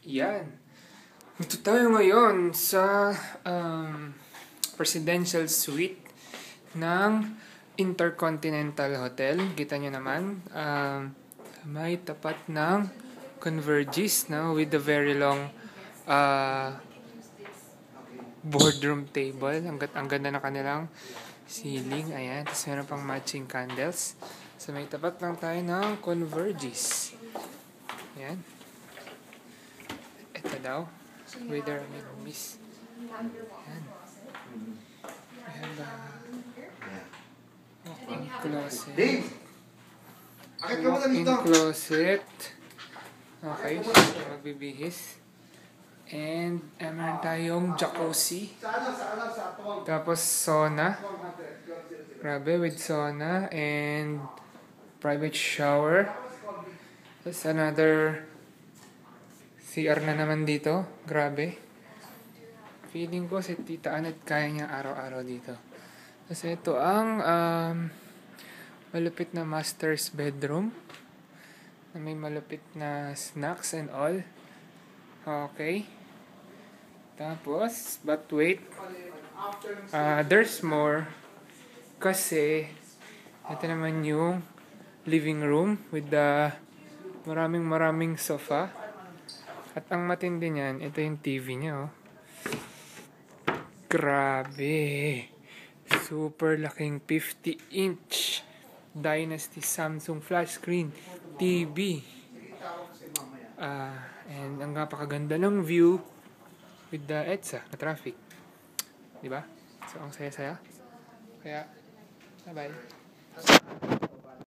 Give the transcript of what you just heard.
Yan. Ito tayo ngayon sa presidential suite ng Intercontinental Hotel. Kita nyo naman, may tapat ng Convergys, no? With the very long boardroom table. Ang ganda na kanilang ceiling. Ayan. Tapos meron pang matching candles. So may tapat lang tayo ng Convergys. Ayan. Ito daw. Whether may miss. Ayan. Ayan ba? Walk-in closet. Walk-in closet. Okay. Magbibihis. And meron tayong jacuzzi. Tapos sauna. Grabe, with sauna. And private shower. Tapos another CR na naman dito. Grabe. Feeling ko si Tita Annette kaya niya araw-araw dito. Kasi ito ang malupit na master's bedroom. Na may malupit na snacks and all. Okay. Tapos, but wait. There's more. Kasi, ito naman yung living room with the maraming sofa. At ang matindi niyan, ito yung TV niya, oh. Grabe. Super laking 50-inch Dynasty Samsung flash screen TV. And ang napakaganda ng view with the EDSA na traffic. Diba? So, ang saya-saya. Kaya, bye-bye.